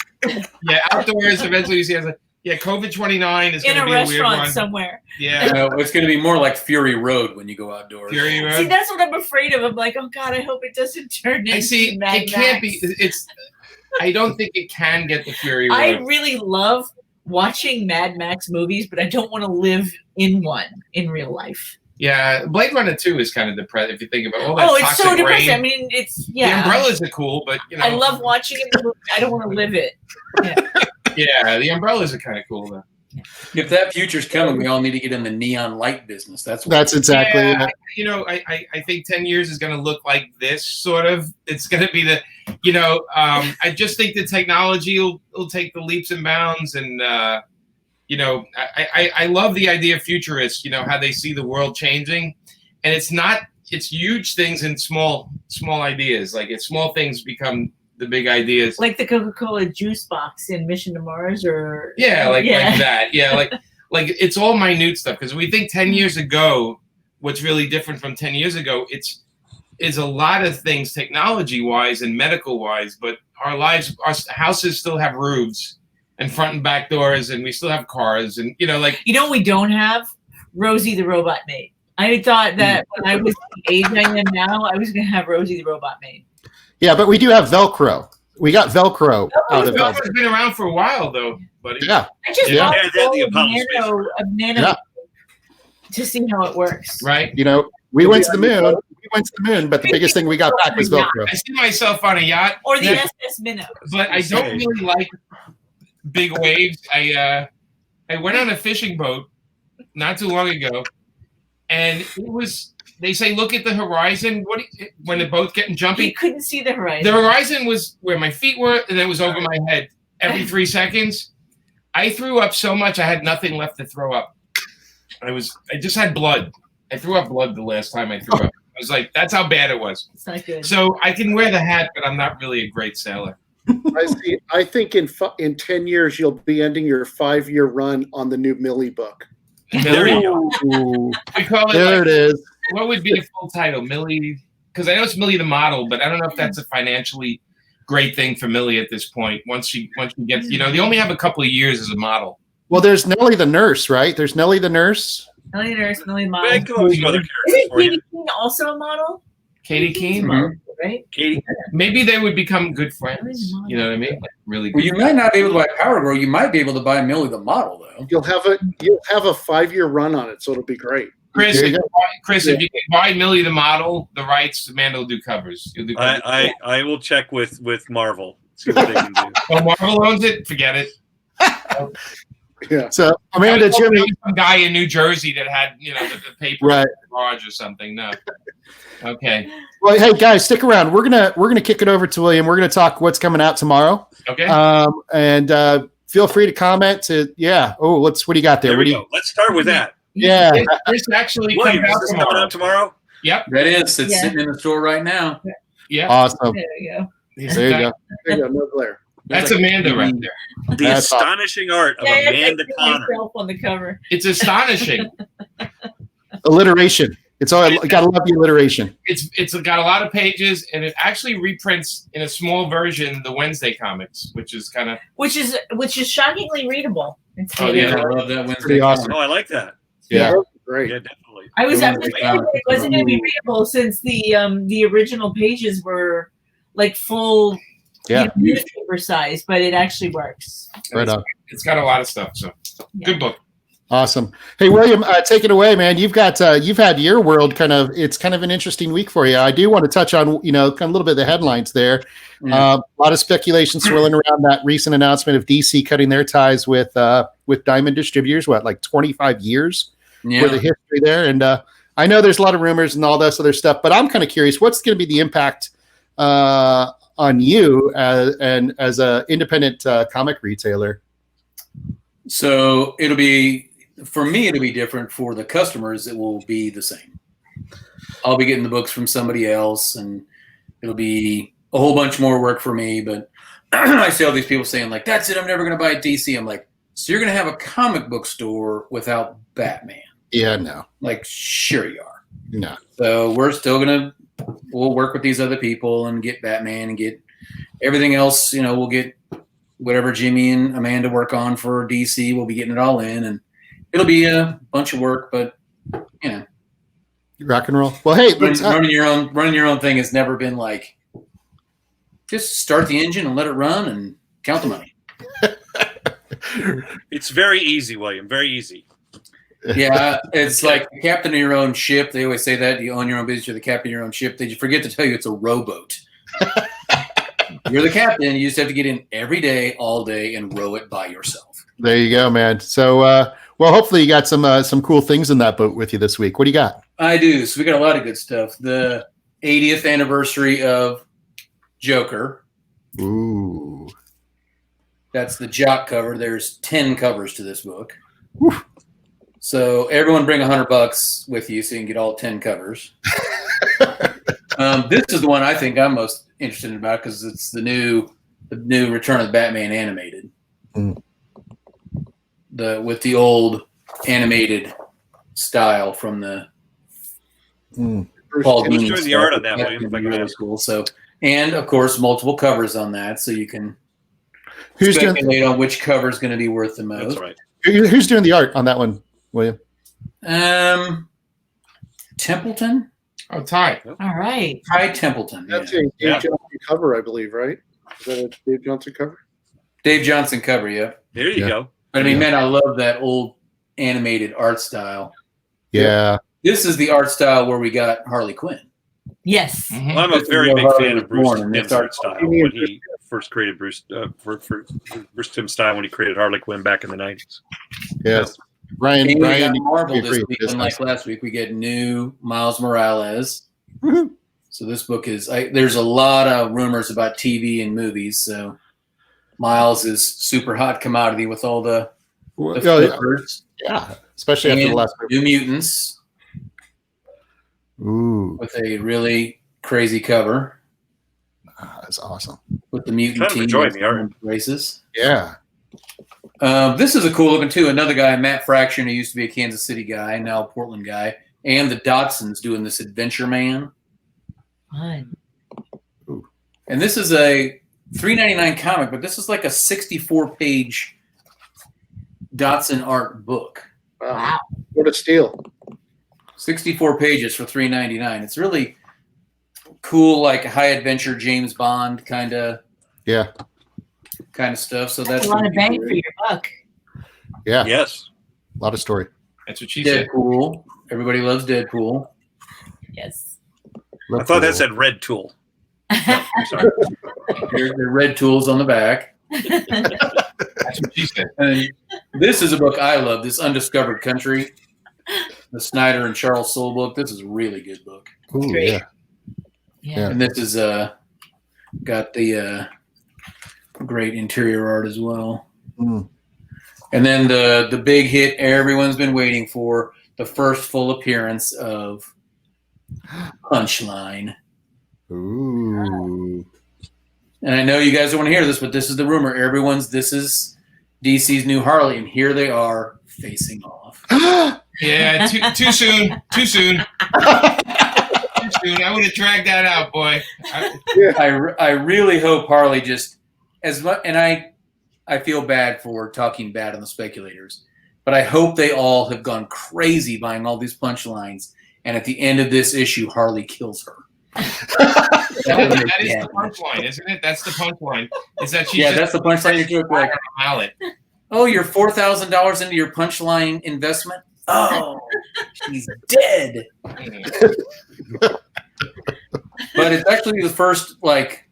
Yeah, outdoors. Eventually, you see us. Yeah, COVID 29 is going to be a weird one. In a restaurant somewhere. Yeah. It's going to be more like Fury Road when you go outdoors. Fury Road. See, that's what I'm afraid of. I'm like, oh God, I hope it doesn't turn into Mad it can't Max. be. I don't think it can get the Fury Road. I really love watching Mad Max movies, but I don't want to live in one in real life. Yeah, Blade Runner 2 is kind of depressing if you think about all that it's toxic so depressing. rain. I mean, The umbrellas are cool, but I love watching it. In the movie. I don't want to live it. Yeah, the umbrellas are kind of cool though. If that future's coming, we all need to get in the neon light business. That's exactly it. I think 10 years is going to look like this sort of. It's going to be I just think the technology will take the leaps and bounds, and I love the idea of futurists. How they see the world changing, and it's huge things and small ideas. Like it's small things become the big ideas, like the Coca-Cola juice box in Mission to Mars, or like that. Yeah, like it's all minute stuff. Because we think 10 years ago, what's really different from 10 years ago, it's a lot of things technology wise and medical wise, but our houses still have roofs and front and back doors, and we still have cars, and we don't have Rosie the robot maid. I thought that when I was the age I am now, I was going to have Rosie the robot maid. Yeah, but we do have Velcro. We got Velcro. Velcro's been around for a while, though, buddy. Yeah. I just bought a nano to see how it works. Right. We went to the moon. But the biggest thing we got back was Velcro. I see myself on a yacht. Or the SS Minnow. But I don't really like big waves. I went on a fishing boat not too long ago, and it was. They say, look at the horizon. When the boat's getting jumpy? You couldn't see the horizon. The horizon was where my feet were, and it was over my head every 3 seconds. I threw up so much, I had nothing left to throw up. I just had blood. I threw up blood the last time I threw up. I was like, that's how bad it was. It's not good. So I can wear the hat, but I'm not really a great sailor. I think in 10 years, you'll be ending your 5-year run on the new Millie book. There you go. We call it it is. What would be the full title? Millie? Because I know it's Millie the model, but I don't know if that's a financially great thing for Millie at this point. Once she gets, they only have a couple of years as a model. Well, there's Nellie the nurse, right? There's Nellie the nurse. Nellie the nurse, Millie the model. I come up with some other characters for Katie you. Keene also a model? Katie Keene, right? Katie. Maybe they would become good friends. You know what I mean? Like really good. Well, you might not be able to buy Power Girl. You might be able to buy Millie the model, though. You'll have a 5-year run on it, so it'll be great. Chris, if you can buy Millie the model, the rights, Amanda will do covers. You'll do covers. I will check with Marvel. See what they can do. Oh, Marvel owns it? Forget it. Yeah. So Amanda, Jimmy, some guy in New Jersey that had the paper garage or something. No. Okay. Well, hey guys, stick around. We're gonna kick it over to William. We're gonna talk what's coming out tomorrow. Okay. And feel free to comment. What do you got there? There we go. Let's start with that. Yeah. This actually William, comes is this coming out tomorrow? Yep. That is. It's sitting in the store right now. Yeah. Awesome. There you go. There you go. There you go. No glare. That's Amanda right there. The astonishing art of Amanda Connor. On the cover. It's astonishing. Alliteration. It's all gotta love the alliteration. It's got a lot of pages, and it actually reprints in a small version the Wednesday comics, which is shockingly readable. Oh yeah, I love that Wednesday. Pretty awesome. Oh, I like that. Yeah. Great. Yeah, definitely. I was afraid it wasn't going to be readable since the original pages were like full newspaper size, but it actually works. Right on. It's got a lot of stuff, so good book. Awesome. Hey, William, take it away, man. You've had your world it's kind of an interesting week for you. I do want to touch on, kind of a little bit of the headlines there. A lot of speculation swirling around that recent announcement of DC cutting their ties with Diamond Distributors, like 25 years for the history there. And I know there's a lot of rumors and all this other stuff, but I'm kind of curious, what's going to be the impact on you as an independent comic retailer? So for me, it'll be different. For the customers, it will be the same. I'll be getting the books from somebody else, and it'll be a whole bunch more work for me. But I see all these people saying, like, that's it, I'm never going to buy a DC. I'm like, so you're going to have a comic book store without Batman? Yeah, no. Like, sure you are. No. So we're still we'll work with these other people and get Batman and get everything else. We'll get whatever Jimmy and Amanda work on for DC. We'll be getting it all in, and it'll be a bunch of work, but rock and roll. Well, hey, running your own thing has never been like, just start the engine and let it run and count the money. It's very easy, William. Very easy. Yeah, it's like the captain of your own ship. They always say that you own your own business. You're the captain of your own ship. They forget to tell you it's a rowboat. You're the captain. You just have to get in every day, all day, and row it by yourself. There you go, man. So, well, hopefully you got some cool things in that boat with you this week. What do you got? I do. So we got a lot of good stuff. The 80th anniversary of Joker. Ooh. That's the Jock cover. There's 10 covers to this book. Woo. So everyone bring $100 with you so you can get all 10 covers. This is the one I think I'm most interested in about because it's the new Return of the Batman animated. With the old animated style from the Paul Dini. Doing the art on that, William, if I can ask. Cool. So, and of course, multiple covers on that, so you can Who's speculate on which cover is going to be worth the most. That's right. Who's doing the art on that one, William? Templeton. Oh, Ty. All right. Ty Templeton. That's a Dave Johnson cover, I believe, right? Is that a Dave Johnson cover? Dave Johnson cover, yeah. There you go. But I mean, man, I love that old animated art style. Yeah. This is the art style where we got Harley Quinn. Yes. Mm-hmm. Well, I'm a very big fan of Bruce Timm's art style Tim's when he first created Bruce Timm's style when he created Harley Quinn back in the 90s. Yes. Ryan, And we Ryan, got Marvel this agree. week, This unlike nice. last week, we get new Miles Morales. Woohoo. So this book is there's a lot of rumors about TV and movies. So Miles is super hot commodity with all the flippers. Yeah, especially after the And last. New Mutants Ooh, with a really crazy cover that's awesome. with the mutant Kind of team enjoying the art. races. Yeah. This is a cool looking too. Another guy, Matt Fraction, who used to be a Kansas City guy, now a Portland guy, and the Dodsons doing this Adventure Man. Fun. And this is a $3.99 comic, but this is like a 64-page Dodson art book. Wow. What a steal. 64 pages for $3.99. It's really cool, like high adventure James Bond kind of stuff. So that's a lot of bang for your buck. Yeah. Yes. A lot of story. That's what she said. Deadpool. Everybody loves Deadpool. Yes. I thought that said Red Tool. I'm sorry. There's the red tools on the back. That's what she said. And this is a book I love, this Undiscovered Country, the Snyder and Charles Soule book. This is a really good book. Ooh, yeah. Yeah. And this is got the great interior art as well. Mm. And then the big hit everyone's been waiting for, the first full appearance of Punchline. Ooh. And I know you guys don't want to hear this, but this is the rumor. This is DC's new Harley, and here they are facing off. Yeah, too soon. Too soon. I would have dragged that out, boy. I really hope Harley just as much, and I feel bad for talking bad on the speculators, but I hope they all have gone crazy buying all these punchlines, and at the end of this issue, Harley kills her. that is the punchline, isn't it? That's the punchline. Is that she's that's the punchline. You're like, mallet. oh, you're $4,000 into your punchline investment. Oh, she's dead. But it's actually the first, like,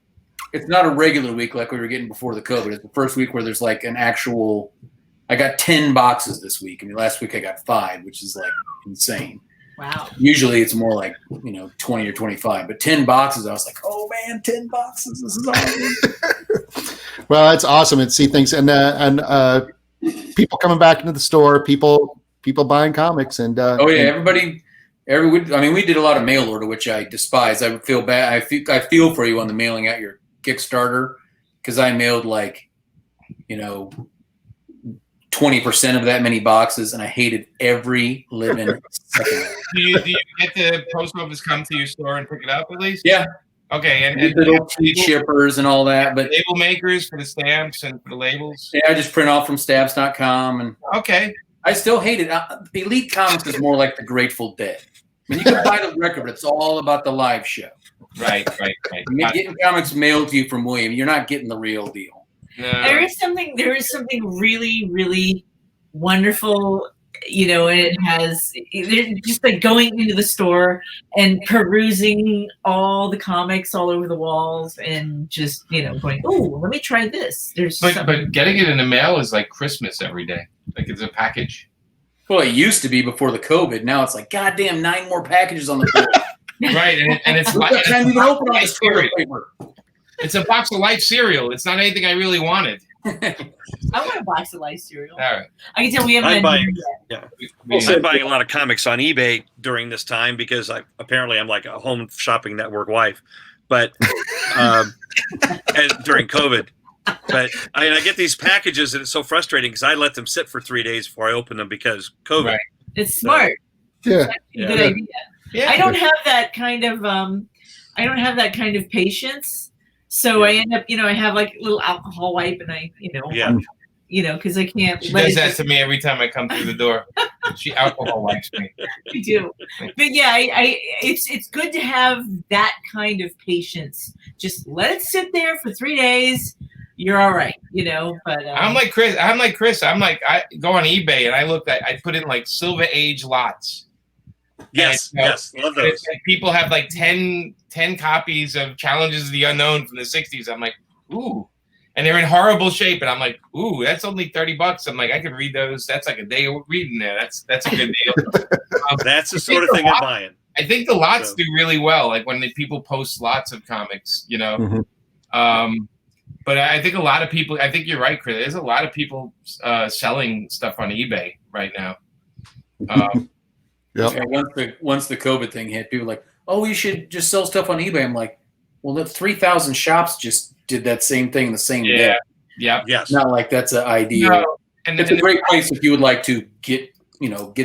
it's not a regular week like we were getting before the COVID. It's the first week where there's like an actual. I got 10 boxes this week. I mean, last week I got 5, which is like insane. Wow. Usually it's more like 20 or 25, but 10 boxes. I was like, oh man, 10 boxes. This is awesome. Well, it's awesome to see things and people coming back into the store, people buying comics and everybody. I mean, we did a lot of mail order, which I despise. I feel bad. I feel for you on the mailing out your Kickstarter because I mailed 20% of that many boxes, and I hated every living second. Do you get the post office come to your store and pick it up at least? Yeah. Okay, and little shippers and all that, but label makers for the stamps and for the labels. Yeah, I just print off from stamps.com, and okay. I still hate it. Elite Comics is more like the Grateful Dead. I mean, you can buy the record, but it's all about the live show. Right. You're getting comics mailed to you from William. You're not getting the real deal. No. There is something really, really wonderful, and it has just like going into the store and perusing all the comics all over the walls and just, going, oh, let me try this. But getting it in the mail is like Christmas every day. Like it's a package. Well, it used to be before the COVID. Now it's like, goddamn, 9 more packages on the floor. Right, and it's like it's a box of Life cereal. It's not anything I really wanted. I want a box of Life cereal. All right. I can tell we haven't. I'm buying a lot of comics on eBay during this time because I'm like a home shopping network wife, but during COVID. But I get these packages and it's so frustrating because I let them sit for 3 days before I open them because COVID. Right. It's smart. Yeah. Good idea. Yeah. I don't have that kind of patience. So I end up, I have like a little alcohol wipe and because I can't. She does that to me every time I come through the door. She alcohol wipes me. I do. But yeah, it's good to have that kind of patience. Just let it sit there for 3 days. You're all right, but I'm like Chris. I go on eBay and I put in like Silver Age lots. Yes, love those. People have like 10 copies of Challenges of the Unknown from the 60s. I'm like, ooh. And they're in horrible shape. And I'm like, ooh, that's only $30. I'm like, I could read those. That's like a day of reading there. That's a good deal. That's the sort of thing I'm buying. I think the lots do really well. Like when people post lots of comics, Mm-hmm. But I think a lot of people, I think you're right, Chris. There's a lot of people selling stuff on eBay right now. Once the COVID thing hit, people were like, oh, you should just sell stuff on eBay. I'm like, well, the 3,000 shops just did that same thing the same day. Yeah. Yes. Not like that's an idea. No. It's a great place if you would like to get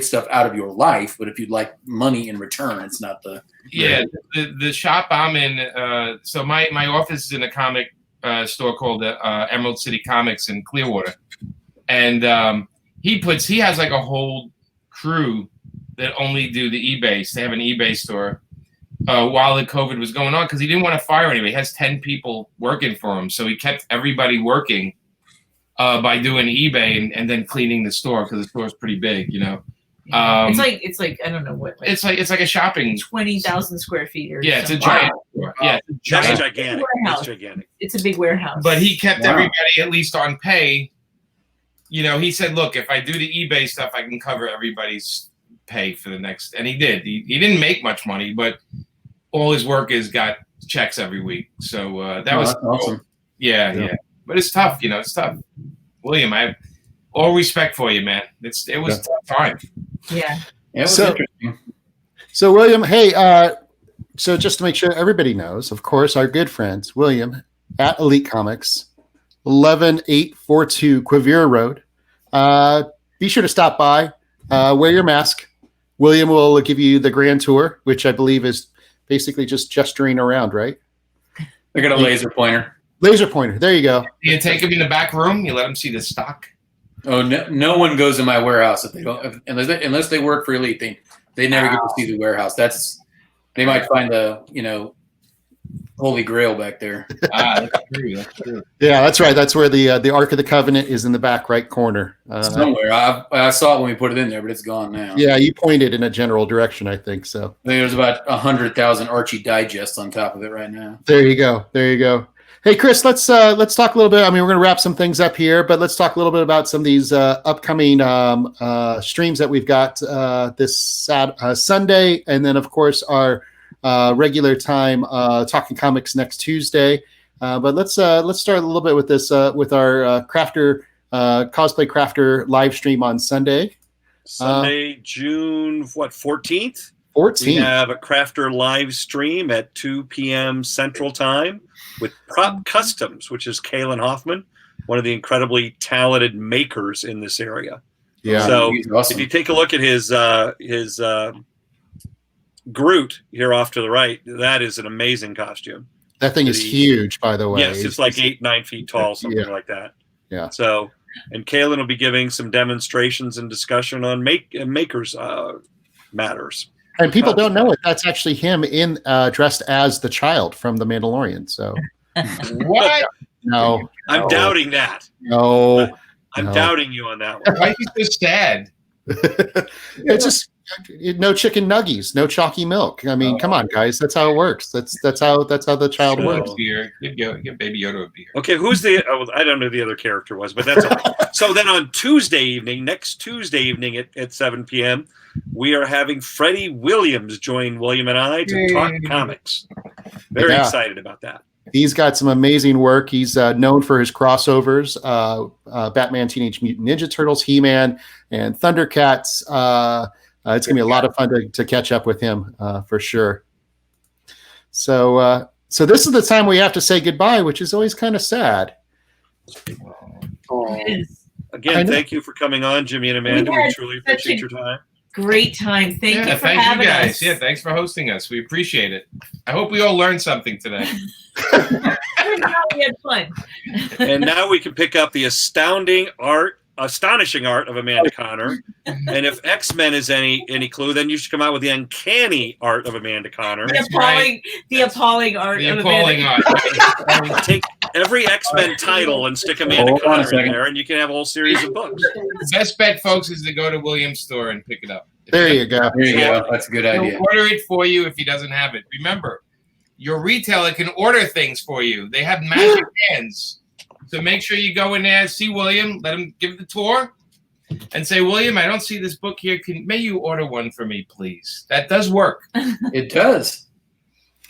stuff out of your life, but if you'd like money in return, it's not the. Yeah, the shop I'm in. So my office is in a comic store called Emerald City Comics in Clearwater, and he has like a whole crew that only do the eBay. They have an eBay store while the COVID was going on because he didn't want to fire anybody. He has 10 people working for him, so he kept everybody working by doing eBay and then cleaning the store because the store is pretty big, It's like I don't know what. It's like a shopping 20,000 square feet or it's a giant. Wow. Yeah, it's gigantic. It's gigantic. It's a big warehouse. But he kept everybody at least on pay. He said, "Look, if I do the eBay stuff, I can cover everybody's pay for the next." And he did. He didn't make much money, but all his workers got checks every week. So that was awesome. Yeah. But it's tough. It's tough. William, I have all respect for you, man. It was a tough time. Yeah. It was interesting. So William, hey, so just to make sure everybody knows, of course, our good friends, William at Elite Comics, 11842 Quivira Road. Be sure to stop by, wear your mask, William will give you the grand tour, which I believe is basically just gesturing around, right? I got a laser pointer. Laser pointer. There you go. You take them in the back room. You let them see the stock. Oh, no one goes in my warehouse if they don't, unless they work for Elite. They never get to see the warehouse. They might find the Holy Grail back there. That's true. That's true. Yeah, that's right. That's where the Ark of the Covenant is in the back right corner. Somewhere. I saw it when we put it in there, but it's gone now. Yeah, you pointed in a general direction, I think so. I think there's about 100,000 Archie digests on top of it right now. There you go. There you go. Hey, Chris, let's talk a little bit. I mean, we're going to wrap some things up here, but let's talk a little bit about some of these upcoming streams that we've got this Sunday, and then, of course, our regular time Talking Comics next Tuesday. But let's start a little bit with this with our cosplay crafter live stream on Sunday. Sunday, June 14th. 14th. We have a crafter live stream at 2 p.m. Central Time with Prop Customs, which is Kalen Hoffman, one of the incredibly talented makers in this area. Yeah. So awesome. if you take a look at his Groot here off to the right, that is an amazing costume. That thing is huge, by the way. Yes, it's like 8-9 feet tall, something like that. Yeah. So, and Kalen will be giving some demonstrations and discussion on makers matters. And people don't know it. That's actually him in dressed as the child from The Mandalorian. So What? no, I'm doubting that. no, I'm no. doubting you on that one. Why are you so sad? It's just no chicken nuggies, no chalky milk. I mean, come on, guys. That's how it works. That's how the child Sure. works. Give Baby Yoda a beer. Okay, who's the? I don't know who the other character was, but that's all. So then on next Tuesday evening at 7 p.m., we are having Freddie Williams join William and I to talk comics. Very excited about that. He's got some amazing work. He's known for his crossovers, Batman, Teenage Mutant Ninja Turtles, He-Man, and Thundercats. It's going to be a lot of fun to catch up with him for sure. So this is the time we have to say goodbye, which is always kind of sad. Again, thank you for coming on, Jimmy and Amanda. We truly appreciate your time. Great time. Thank you for having having guys. us. Yeah, thanks for hosting us. We appreciate it. I hope we all learned something today. We had fun. And now we can pick up the astonishing art of Amanda Connor. And if X-Men is any clue, then you should come out with the uncanny art of Amanda Connor. The appalling art of Amanda. Take every X-Men title and stick Amanda Connor in there, and you can have a whole series of books. The best bet, folks, is to go to William's store and pick it up. There you go. There you go. That's a good idea. He'll order it for you if he doesn't have it. Remember, your retailer can order things for you. They have magic hands. So make sure you go in there, see William, let him give the tour, and say, William, I don't see this book here. May you order one for me, please? That does work. It does.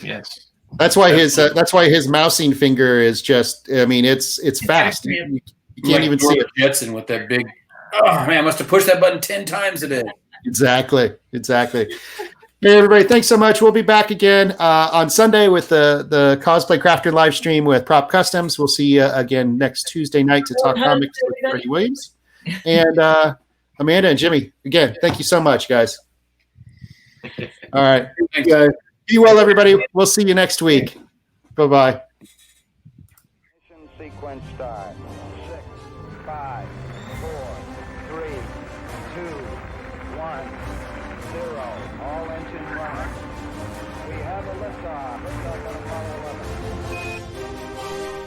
Yes. That's why his mousing finger is just. I mean, it's fast. You can't even see it. Jetson with that big. Oh man, I must have pushed that button 10 times today. Exactly. Hey, everybody, thanks so much. We'll be back again on Sunday with the Cosplay Crafter live stream with Prop Customs. We'll see you again next Tuesday night to talk comics with Freddie Williams. And Amanda and Jimmy, again, thank you so much, guys. All right. Thanks, guys. Be well, everybody. We'll see you next week. Bye-bye. Mission sequence start. 6, 5, 4, 3, 2, 1, 0. All engine running. We have a liftoff. Liftoff on Apollo 11.